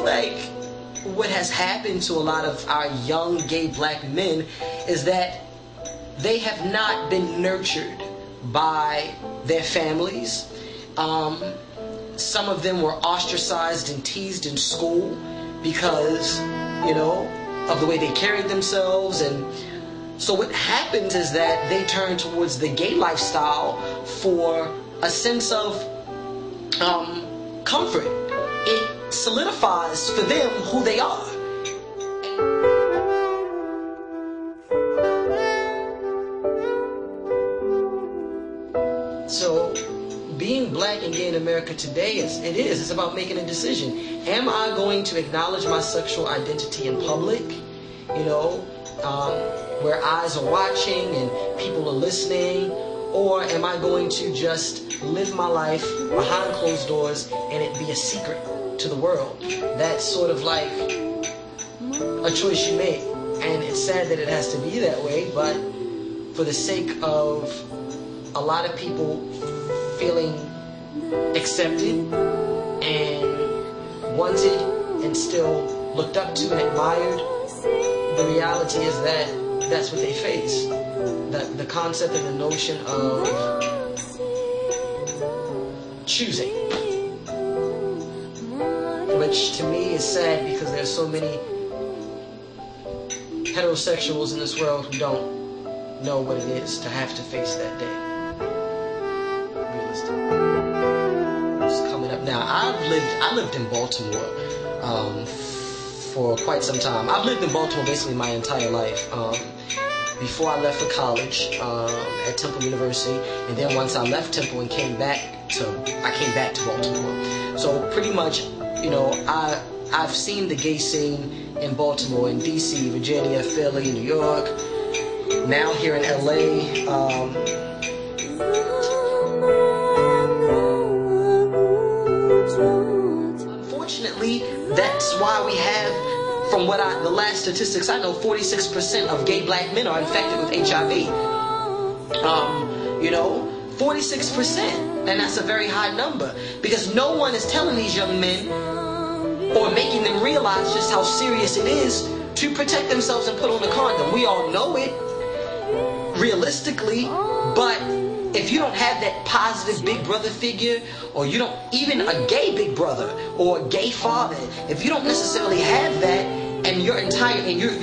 feel like what has happened to a lot of our young gay black men is that they have not been nurtured by their families. Some of them were ostracized and teased in school because, you know, of the way they carried themselves. And so what happens is that they turn towards the gay lifestyle for a sense of comfort. It solidifies for them who they are. So being black and gay in America today it's about making a decision. Am I going to acknowledge my sexual identity in public, you know, where eyes are watching and people are listening? Or am I going to just live my life behind closed doors and it be a secret to the world? That's sort of like a choice you make. And it's sad that it has to be that way, but for the sake of a lot of people feeling accepted and wanted and still looked up to and admired, the reality is that that's what they face. The concept and the notion of choosing, which to me is sad because there's so many heterosexuals in this world who don't know what it is to have to face that day. Realistically. It's coming up now. I lived in Baltimore for quite some time. I've lived in Baltimore basically my entire life. Before I left for college at Temple University, and then once I left Temple and came back to Baltimore. So pretty much, you know, I've seen the gay scene in Baltimore, in DC, Virginia, Philly, New York, now here in LA. Unfortunately, that's why we have, from the last statistics I know, 46% of gay black men are infected with HIV. You know, 46%, and that's a very high number because no one is telling these young men or making them realize just how serious it is to protect themselves and put on a condom. We all know it, realistically, but if you don't have that positive big brother figure, or you don't, even a gay big brother or a gay father, if you don't necessarily have that, and you're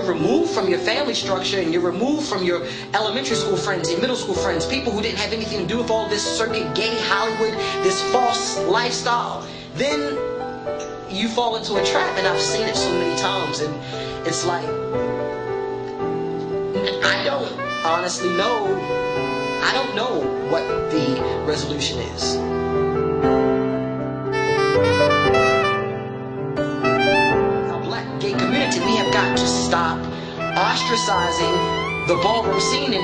removed from your family structure, and you're removed from your elementary school friends, your middle school friends, people who didn't have anything to do with all this circuit gay Hollywood, this false lifestyle, then you fall into a trap. And I've seen it so many times, and it's like, I don't honestly know. I don't know what the resolution is. Our black gay community, we have got to stop ostracizing the ballroom scene and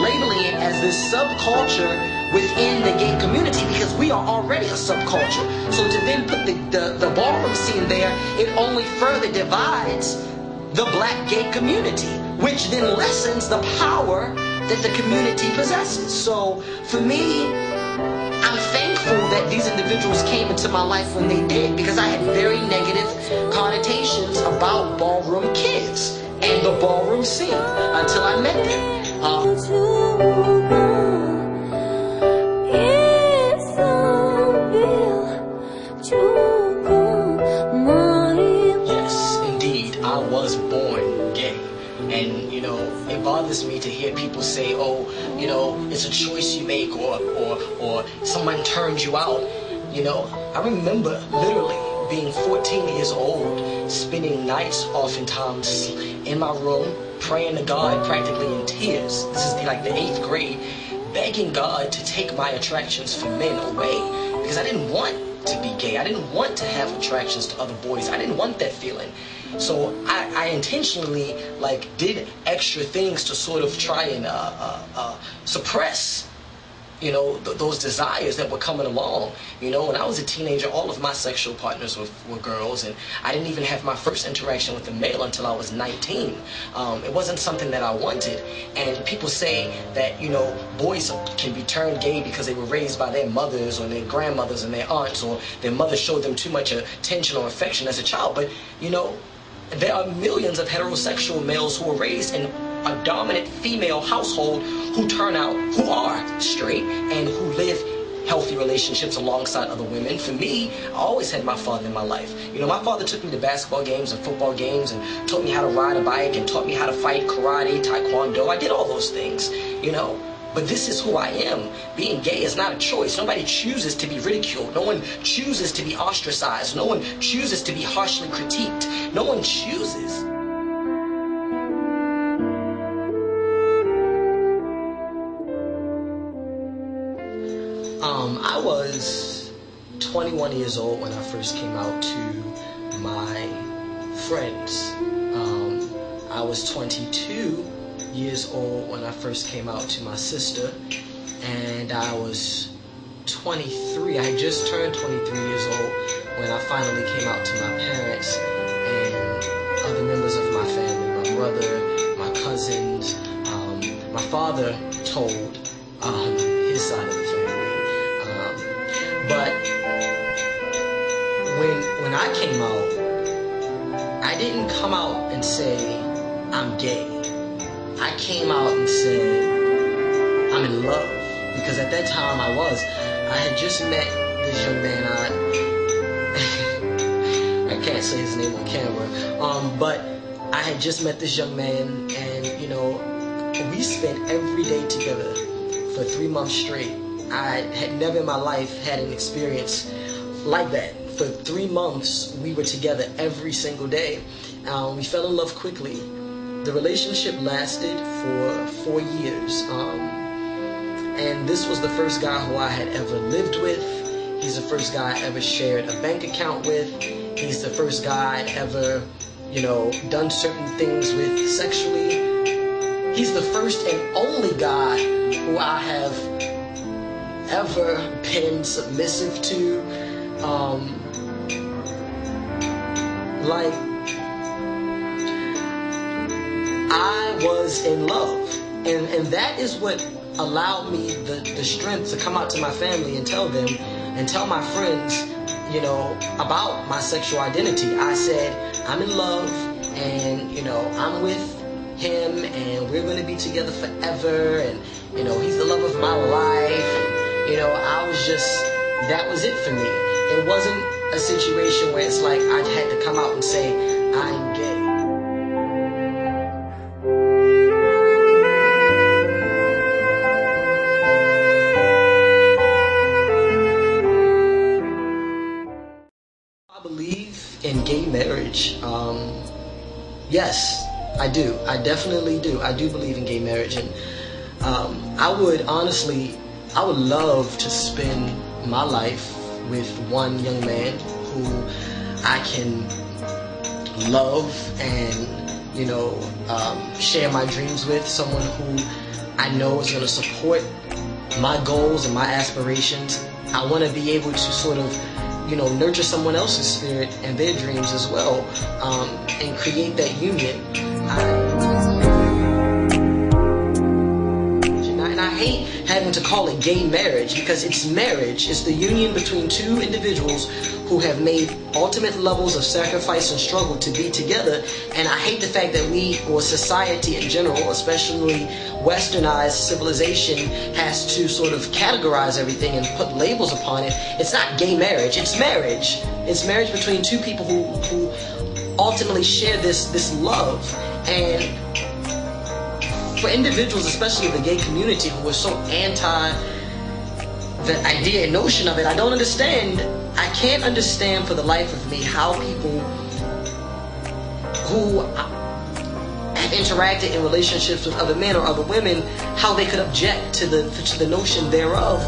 labeling it as this subculture within the gay community, because we are already a subculture. So to then put the ballroom scene there, it only further divides the black gay community, which then lessens the power that the community possesses. So for me, I'm thankful that these individuals came into my life when they did, because I had very negative connotations about ballroom kids and the ballroom scene until I met them. Yes, indeed, I was born gay. And, you know, it bothers me to hear people say, oh, you know, it's a choice you make, or someone turns you out. You know, I remember literally being 14 years old, spending nights oftentimes in my room, praying to God practically in tears. This is like the 8th grade, begging God to take my attractions for men away, because I didn't want to be gay. I didn't want to have attractions to other boys. I didn't want that feeling. So I intentionally did extra things to sort of try and suppress you know, those desires that were coming along. You know, when I was a teenager, all of my sexual partners were girls, and I didn't even have my first interaction with a male until I was 19. It wasn't something that I wanted. And people say that, you know, boys can be turned gay because they were raised by their mothers or their grandmothers and their aunts, or their mother showed them too much attention or affection as a child. But, you know, there are millions of heterosexual males who were raised in a dominant female household who turn out, who are straight and who live healthy relationships alongside other women. For me, I always had my father in my life. You know, my father took me to basketball games and football games and taught me how to ride a bike and taught me how to fight karate, taekwondo. I did all those things, you know. But this is who I am. Being gay is not a choice. Nobody chooses to be ridiculed. No one chooses to be ostracized. No one chooses to be harshly critiqued. No one chooses. I was 21 years old when I first came out to my friends. I was 22 years old when I first came out to my sister, and I was 23. I had just turned 23 years old when I finally came out to my parents and other members of my family, my brother, my cousins. My father told his side of the family. But when I came out, I didn't come out and say, I'm gay. I came out and said, I'm in love. Because at that time I had just met this young man. I can't say his name on camera. But I had just met this young man, and, you know, we spent every day together for 3 months straight. I had never in my life had an experience like that. For 3 months, we were together every single day. We fell in love quickly. The relationship lasted for 4 years. And this was the first guy who I had ever lived with. He's the first guy I ever shared a bank account with. He's the first guy I'd ever, you know, done certain things with sexually. He's the first and only guy who I have ever been submissive to. Like, I was in love, and that is what allowed me the strength to come out to my family and tell them and tell my friends, you know, about my sexual identity. I said, I'm in love, and, you know, I'm with him, and we're going to be together forever, and, you know, he's the love of my life. And, you know, I was just, that was it for me. It wasn't a situation where it's like I had to come out and say, I'm gay. I believe in gay marriage. Yes, I do. I definitely do. I do believe in gay marriage. And I would love to spend my life with one young man who I can love and, you know, share my dreams with, someone who I know is going to support my goals and my aspirations. I want to be able to sort of, you know, nurture someone else's spirit and their dreams as well, and create that union. And I hate having to call it gay marriage, because it's marriage. It's the union between two individuals who have made ultimate levels of sacrifice and struggle to be together. And I hate the fact that we, or society in general, especially westernized civilization, has to sort of categorize everything and put labels upon it. It's not gay marriage, it's marriage. It's marriage between two people who ultimately share this love. And for individuals, especially the gay community, who are so anti the idea and notion of it, I don't understand. I can't understand for the life of me how people who have interacted in relationships with other men or other women, how they could object to the notion thereof.